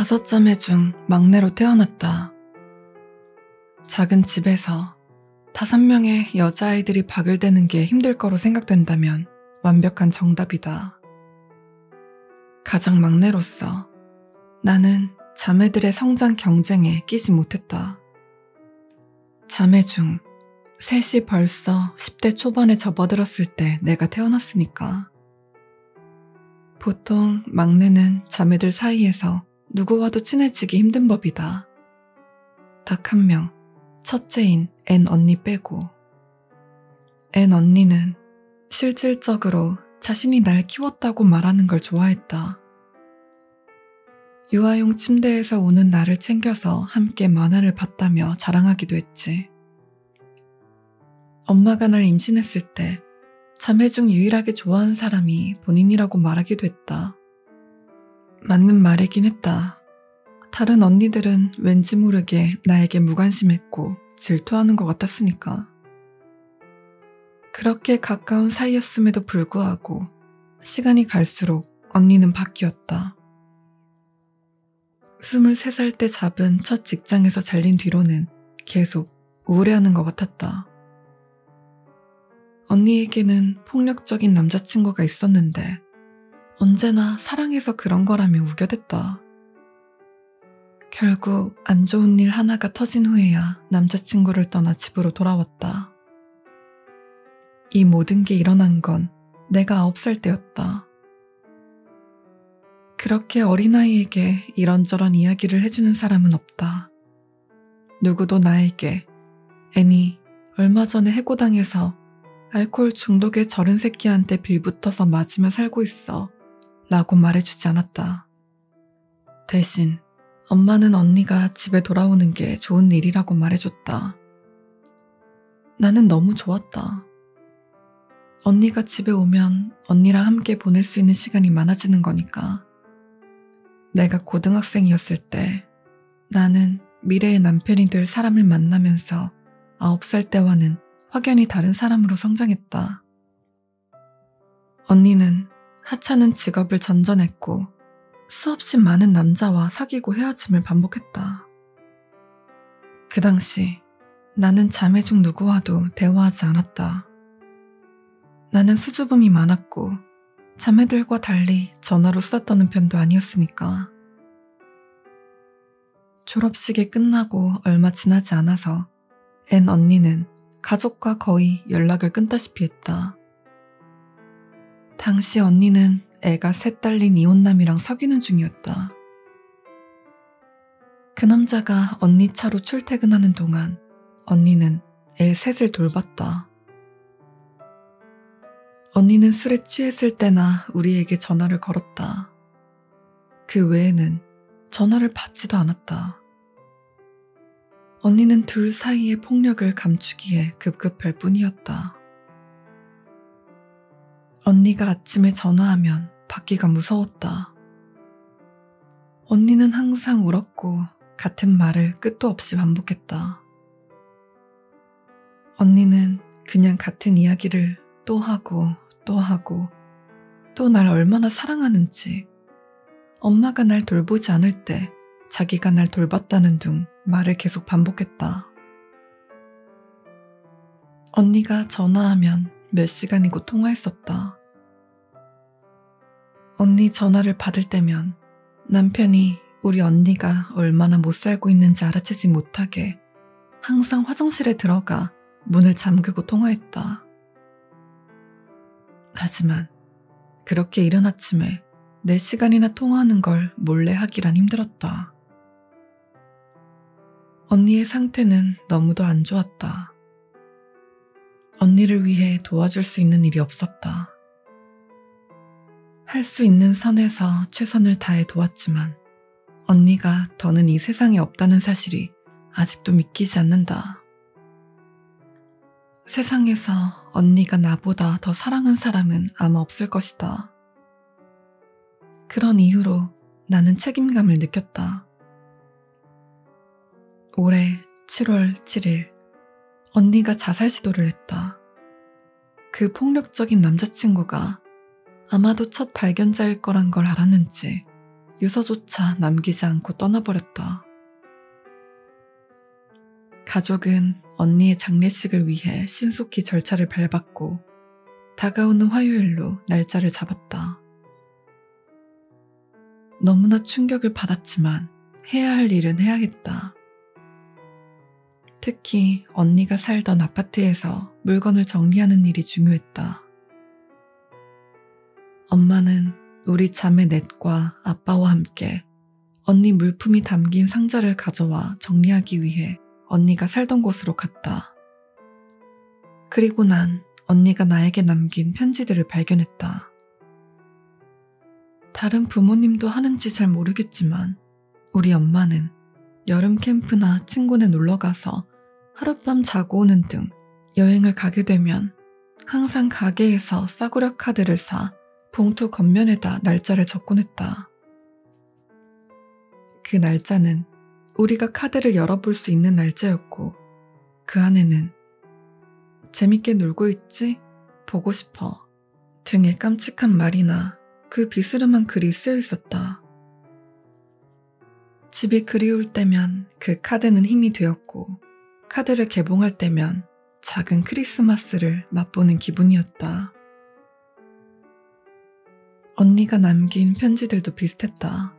5자매 중 막내로 태어났다. 작은 집에서 5명의 여자아이들이 박을 대는 게 힘들 거로 생각된다면 완벽한 정답이다. 가장 막내로서 나는 자매들의 성장 경쟁에 끼지 못했다. 자매 중 셋이 벌써 10대 초반에 접어들었을 때 내가 태어났으니까. 보통 막내는 자매들 사이에서 누구와도 친해지기 힘든 법이다. 딱 한 명, 첫째인 앤 언니 빼고. 앤 언니는 실질적으로 자신이 날 키웠다고 말하는 걸 좋아했다. 유아용 침대에서 우는 나를 챙겨서 함께 만화를 봤다며 자랑하기도 했지. 엄마가 날 임신했을 때 자매 중 유일하게 좋아하는 사람이 본인이라고 말하기도 했다. 맞는 말이긴 했다. 다른 언니들은 왠지 모르게 나에게 무관심했고 질투하는 것 같았으니까. 그렇게 가까운 사이였음에도 불구하고 시간이 갈수록 언니는 바뀌었다. 23살 때 잡은 첫 직장에서 잘린 뒤로는 계속 우울해하는 것 같았다. 언니에게는 폭력적인 남자친구가 있었는데 언제나 사랑해서 그런 거라며 우겨댔다. 결국 안 좋은 일 하나가 터진 후에야 남자친구를 떠나 집으로 돌아왔다. 이 모든 게 일어난 건 내가 9살 때였다. 그렇게 어린아이에게 이런저런 이야기를 해주는 사람은 없다. 누구도 나에게 애니 얼마 전에 해고당해서 알코올 중독에 절은 새끼한테 빌붙어서 맞으며 살고 있어 라고 말해주지 않았다. 대신 엄마는 언니가 집에 돌아오는 게 좋은 일이라고 말해줬다. 나는 너무 좋았다. 언니가 집에 오면 언니랑 함께 보낼 수 있는 시간이 많아지는 거니까. 내가 고등학생이었을 때 나는 미래의 남편이 될 사람을 만나면서 9살 때와는 확연히 다른 사람으로 성장했다. 언니는 하찮은 직업을 전전했고 수없이 많은 남자와 사귀고 헤어짐을 반복했다. 그 당시 나는 자매 중 누구와도 대화하지 않았다. 나는 수줍음이 많았고 자매들과 달리 전화로 수다 떠는 편도 아니었으니까. 졸업식이 끝나고 얼마 지나지 않아서 앤 언니는 가족과 거의 연락을 끊다시피 했다. 당시 언니는 애가 3 딸린 이혼남이랑 사귀는 중이었다. 그 남자가 언니 차로 출퇴근하는 동안 언니는 애 셋을 돌봤다. 언니는 술에 취했을 때나 우리에게 전화를 걸었다. 그 외에는 전화를 받지도 않았다. 언니는 둘 사이의 폭력을 감추기에 급급할 뿐이었다. 언니가 아침에 전화하면 받기가 무서웠다. 언니는 항상 울었고 같은 말을 끝도 없이 반복했다. 언니는 그냥 같은 이야기를 또 하고 또 하고 또 날 얼마나 사랑하는지, 엄마가 날 돌보지 않을 때 자기가 날 돌봤다는 둥 말을 계속 반복했다. 언니가 전화하면 몇 시간이고 통화했었다. 언니 전화를 받을 때면 남편이 우리 언니가 얼마나 못 살고 있는지 알아채지 못하게 항상 화장실에 들어가 문을 잠그고 통화했다. 하지만 그렇게 이른 아침에 4시간이나 통화하는 걸 몰래 하기란 힘들었다. 언니의 상태는 너무도 안 좋았다. 언니를 위해 도와줄 수 있는 일이 없었다. 할 수 있는 선에서 최선을 다해 도왔지만 언니가 더는 이 세상에 없다는 사실이 아직도 믿기지 않는다. 세상에서 언니가 나보다 더 사랑한 사람은 아마 없을 것이다. 그런 이유로 나는 책임감을 느꼈다. 올해 7월 7일 언니가 자살 시도를 했다. 그 폭력적인 남자친구가 아마도 첫 발견자일 거란 걸 알았는지 유서조차 남기지 않고 떠나버렸다. 가족은 언니의 장례식을 위해 신속히 절차를 밟았고 다가오는 화요일로 날짜를 잡았다. 너무나 충격을 받았지만 해야 할 일은 해야겠다. 특히 언니가 살던 아파트에서 물건을 정리하는 일이 중요했다. 엄마는 우리 자매 넷과 아빠와 함께 언니 물품이 담긴 상자를 가져와 정리하기 위해 언니가 살던 곳으로 갔다. 그리고 난 언니가 나에게 남긴 편지들을 발견했다. 다른 부모님도 하는지 잘 모르겠지만 우리 엄마는 여름 캠프나 친구네 놀러가서 하룻밤 자고 오는 등 여행을 가게 되면 항상 가게에서 싸구려 카드를 사 봉투 겉면에다 날짜를 적곤 했다. 그 날짜는 우리가 카드를 열어볼 수 있는 날짜였고 그 안에는 재밌게 놀고 있지? 보고 싶어 등의 깜찍한 말이나 그 비스름한 글이 쓰여 있었다. 집이 그리울 때면 그 카드는 힘이 되었고 카드를 개봉할 때면 작은 크리스마스를 맛보는 기분이었다. 언니가 남긴 편지들도 비슷했다.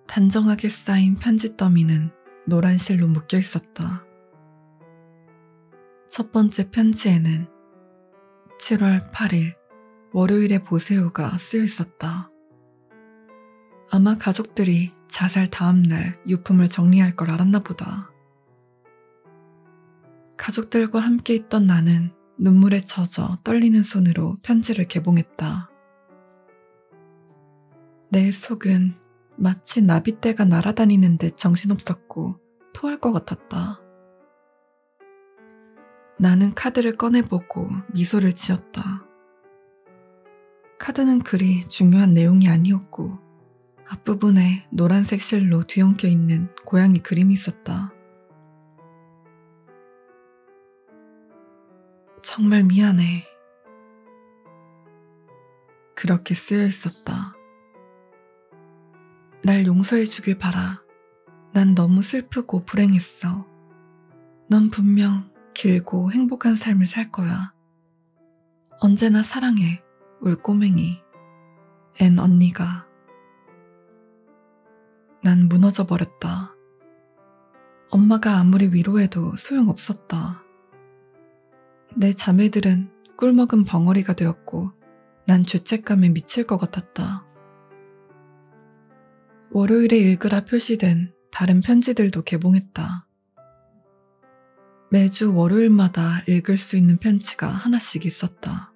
단정하게 쌓인 편지 더미는 노란 실로 묶여 있었다. 첫 번째 편지에는 7월 8일 월요일에 보세요가 쓰여 있었다. 아마 가족들이 자살 다음날 유품을 정리할 걸 알았나 보다. 가족들과 함께 있던 나는 눈물에 젖어 떨리는 손으로 편지를 개봉했다. 내 속은 마치 나비떼가 날아다니는 듯 정신없었고 토할 것 같았다. 나는 카드를 꺼내보고 미소를 지었다. 카드는 그리 중요한 내용이 아니었고 앞부분에 노란색 실로 뒤엉켜 있는 고양이 그림이 있었다. 정말 미안해. 그렇게 쓰여 있었다. 날 용서해 주길 바라. 난 너무 슬프고 불행했어. 넌 분명 길고 행복한 삶을 살 거야. 언제나 사랑해, 울 꼬맹이. 앤 언니가. 난 무너져 버렸다. 엄마가 아무리 위로해도 소용없었다. 내 자매들은 꿀먹은 벙어리가 되었고 난 죄책감에 미칠 것 같았다. 월요일에 읽으라 표시된 다른 편지들도 개봉했다. 매주 월요일마다 읽을 수 있는 편지가 하나씩 있었다.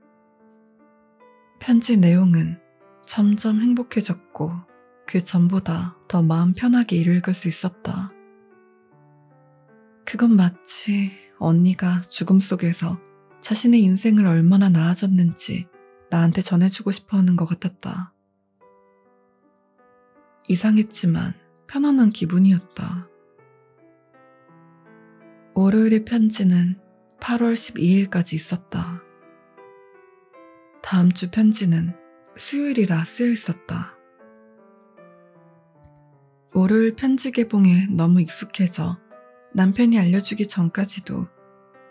편지 내용은 점점 행복해졌고 그 전보다 더 마음 편하게 읽을 수 있었다. 그건 마치 언니가 죽음 속에서 자신의 인생을 얼마나 나아졌는지 나한테 전해주고 싶어하는 것 같았다. 이상했지만 편안한 기분이었다. 월요일의 편지는 8월 12일까지 있었다. 다음 주 편지는 수요일이라 쓰여 있었다. 월요일 편지 개봉에 너무 익숙해져 남편이 알려주기 전까지도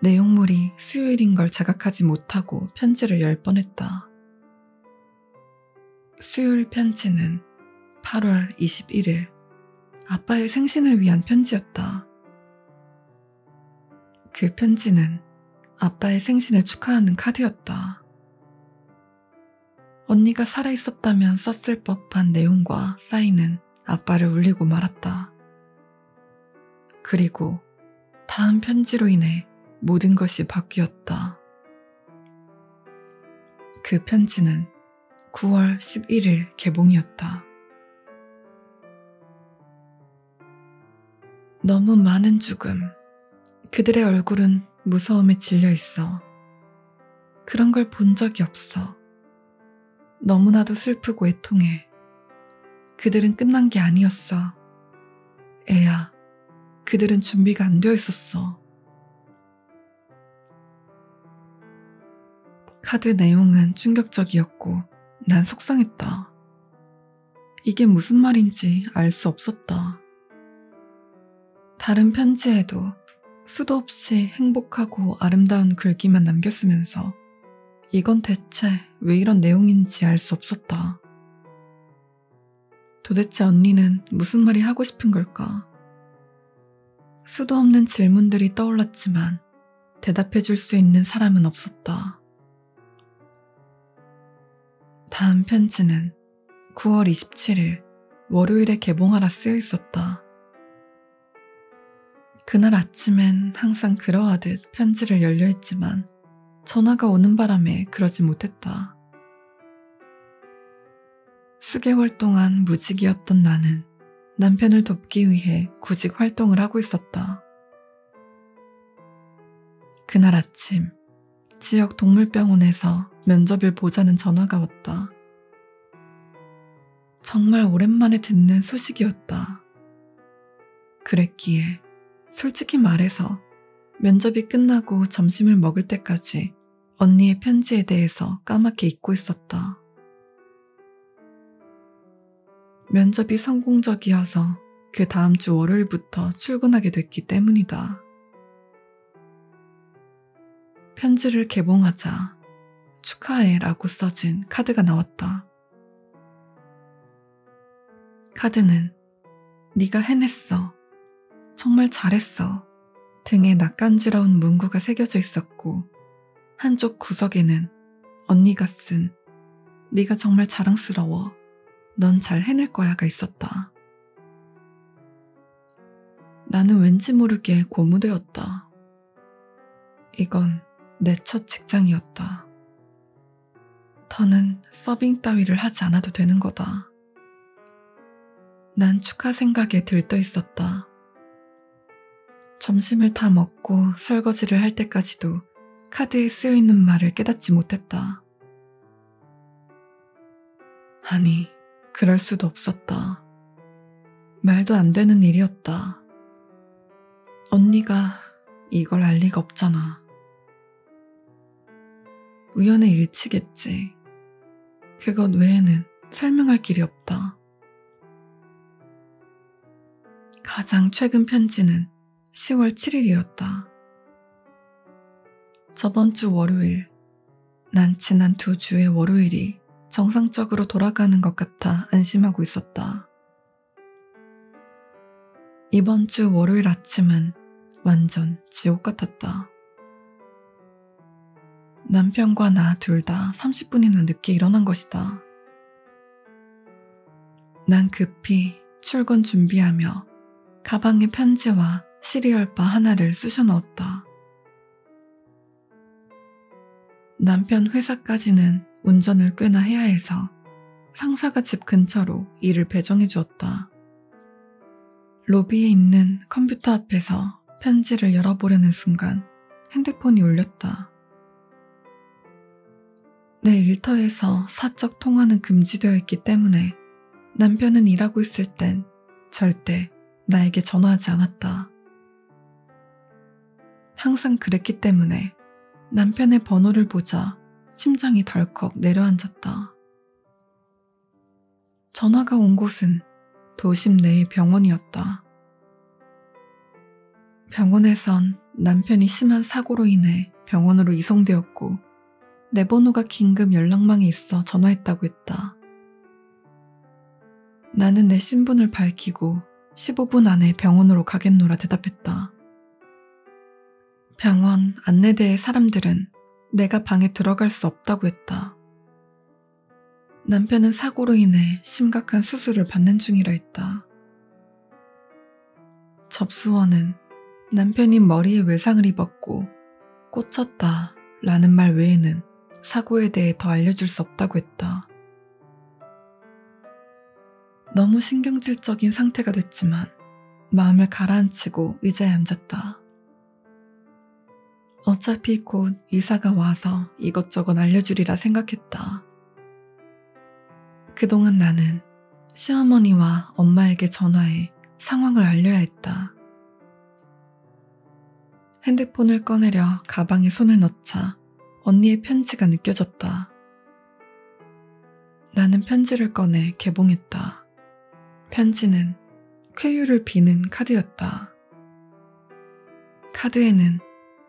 내용물이 수요일인 걸 자각하지 못하고 편지를 열 뻔했다. 수요일 편지는 8월 21일 아빠의 생신을 위한 편지였다. 그 편지는 아빠의 생신을 축하하는 카드였다. 언니가 살아있었다면 썼을 법한 내용과 사인은 아빠를 울리고 말았다. 그리고 다음 편지로 인해 모든 것이 바뀌었다. 그 편지는 9월 11일 개봉이었다. 너무 많은 죽음. 그들의 얼굴은 무서움에 질려 있어. 그런 걸 본 적이 없어. 너무나도 슬프고 애통해. 그들은 끝난 게 아니었어. 애야, 그들은 준비가 안 되어 있었어. 카드 내용은 충격적이었고 난 속상했다. 이게 무슨 말인지 알 수 없었다. 다른 편지에도 수도 없이 행복하고 아름다운 글귀만 남겼으면서 이건 대체 왜 이런 내용인지 알 수 없었다. 도대체 언니는 무슨 말이 하고 싶은 걸까? 수도 없는 질문들이 떠올랐지만 대답해 줄 수 있는 사람은 없었다. 다음 편지는 9월 27일 월요일에 개봉하라 쓰여 있었다. 그날 아침엔 항상 그러하듯 편지를 열려있지만 전화가 오는 바람에 그러지 못했다. 수개월 동안 무직이었던 나는 남편을 돕기 위해 구직 활동을 하고 있었다. 그날 아침 지역 동물병원에서 면접을 보자는 전화가 왔다. 정말 오랜만에 듣는 소식이었다. 그랬기에 솔직히 말해서 면접이 끝나고 점심을 먹을 때까지 언니의 편지에 대해서 까맣게 잊고 있었다. 면접이 성공적이어서 그 다음 주 월요일부터 출근하게 됐기 때문이다. 편지를 개봉하자 축하해 라고 써진 카드가 나왔다. 카드는 네가 해냈어, 정말 잘했어 등의 낯간지러운 문구가 새겨져 있었고 한쪽 구석에는 언니가 쓴 네가 정말 자랑스러워, 넌 잘 해낼 거야가 있었다. 나는 왠지 모르게 고무되었다. 이건 내 첫 직장이었다. 더는 서빙 따위를 하지 않아도 되는 거다. 난 축하 생각에 들떠 있었다. 점심을 다 먹고 설거지를 할 때까지도 카드에 쓰여있는 말을 깨닫지 못했다. 아니, 그럴 수도 없었다. 말도 안 되는 일이었다. 언니가 이걸 알 리가 없잖아. 우연의 일치겠지. 그것 외에는 설명할 길이 없다. 가장 최근 편지는 10월 7일이었다. 저번 주 월요일, 난 지난 2주의 월요일이 정상적으로 돌아가는 것 같아 안심하고 있었다. 이번 주 월요일 아침은 완전 지옥 같았다. 남편과 나 둘 다 30분이나 늦게 일어난 것이다. 난 급히 출근 준비하며 가방에 편지와 시리얼바 하나를 쑤셔 넣었다. 남편 회사까지는 운전을 꽤나 해야 해서 상사가 집 근처로 일을 배정해 주었다. 로비에 있는 컴퓨터 앞에서 편지를 열어보려는 순간 핸드폰이 울렸다. 내 일터에서 사적 통화는 금지되어 있기 때문에 남편은 일하고 있을 땐 절대 나에게 전화하지 않았다. 항상 그랬기 때문에 남편의 번호를 보자 심장이 덜컥 내려앉았다. 전화가 온 곳은 도심 내의 병원이었다. 병원에선 남편이 심한 사고로 인해 병원으로 이송되었고 내 번호가 긴급 연락망에 있어 전화했다고 했다. 나는 내 신분을 밝히고 15분 안에 병원으로 가겠노라 대답했다. 병원 안내대의 사람들은 내가 방에 들어갈 수 없다고 했다. 남편은 사고로 인해 심각한 수술을 받는 중이라 했다. 접수원은 남편이 머리에 외상을 입었고 꽂혔다 라는 말 외에는 사고에 대해 더 알려줄 수 없다고 했다. 너무 신경질적인 상태가 됐지만 마음을 가라앉히고 의자에 앉았다. 어차피 곧 의사가 와서 이것저것 알려주리라 생각했다. 그동안 나는 시어머니와 엄마에게 전화해 상황을 알려야 했다. 핸드폰을 꺼내려 가방에 손을 넣자 언니의 편지가 느껴졌다. 나는 편지를 꺼내 개봉했다. 편지는 쾌유를 비는 카드였다. 카드에는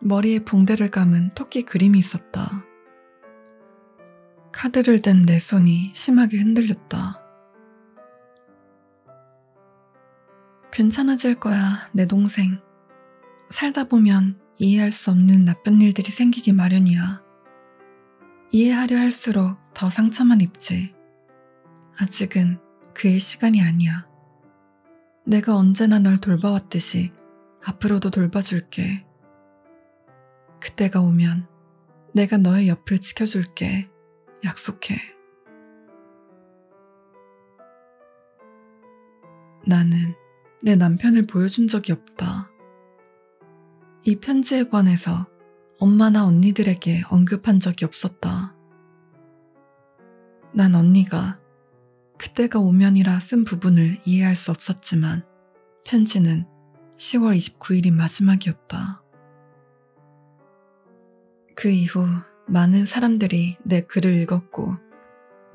머리에 붕대를 감은 토끼 그림이 있었다. 카드를 든 내 손이 심하게 흔들렸다. 괜찮아질 거야, 내 동생. 살다 보면 이해할 수 없는 나쁜 일들이 생기기 마련이야. 이해하려 할수록 더 상처만 입지. 아직은 그의 시간이 아니야. 내가 언제나 널 돌봐왔듯이 앞으로도 돌봐줄게. 그때가 오면 내가 너의 옆을 지켜줄게. 약속해. 나는 내 남편을 보여준 적이 없다. 이 편지에 관해서 엄마나 언니들에게 언급한 적이 없었다. 난 언니가 그때가 오면이라 쓴 부분을 이해할 수 없었지만 편지는 10월 29일이 마지막이었다. 그 이후 많은 사람들이 내 글을 읽었고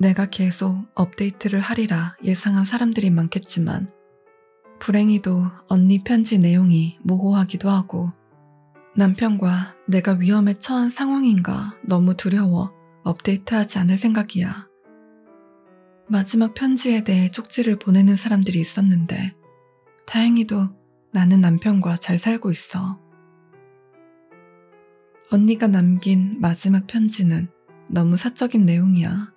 내가 계속 업데이트를 하리라 예상한 사람들이 많겠지만 불행히도 언니 편지 내용이 모호하기도 하고 남편과 내가 위험에 처한 상황인가 너무 두려워 업데이트하지 않을 생각이야. 마지막 편지에 대해 쪽지를 보내는 사람들이 있었는데 다행히도 나는 남편과 잘 살고 있어. 언니가 남긴 마지막 편지는 너무 사적인 내용이야.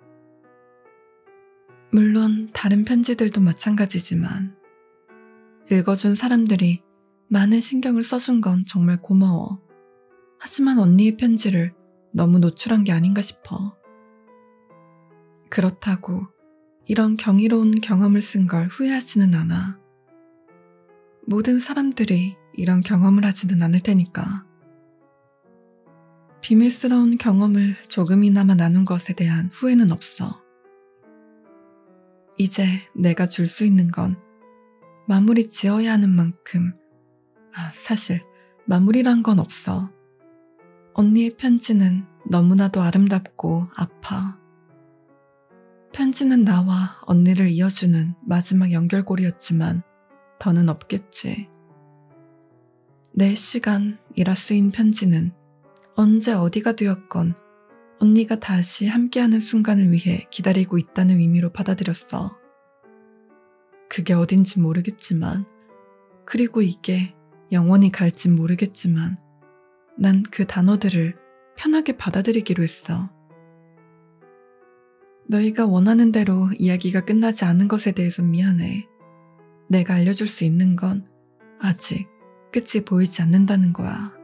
물론 다른 편지들도 마찬가지지만 읽어준 사람들이 많은 신경을 써준 건 정말 고마워. 하지만 언니의 편지를 너무 노출한 게 아닌가 싶어. 그렇다고 이런 경이로운 경험을 쓴 걸 후회하지는 않아. 모든 사람들이 이런 경험을 하지는 않을 테니까. 비밀스러운 경험을 조금이나마 나눈 것에 대한 후회는 없어. 이제 내가 줄 수 있는 건 마무리 지어야 하는 만큼 사실 마무리란 건 없어. 언니의 편지는 너무나도 아름답고 아파. 편지는 나와 언니를 이어주는 마지막 연결고리였지만 더는 없겠지. 내 시간이라 쓰인 편지는 언제 어디가 되었건 언니가 다시 함께하는 순간을 위해 기다리고 있다는 의미로 받아들였어. 그게 어딘지 모르겠지만 그리고 이게 영원히 갈진 모르겠지만 난 그 단어들을 편하게 받아들이기로 했어. 너희가 원하는 대로 이야기가 끝나지 않은 것에 대해서 미안해. 내가 알려줄 수 있는 건 아직 끝이 보이지 않는다는 거야.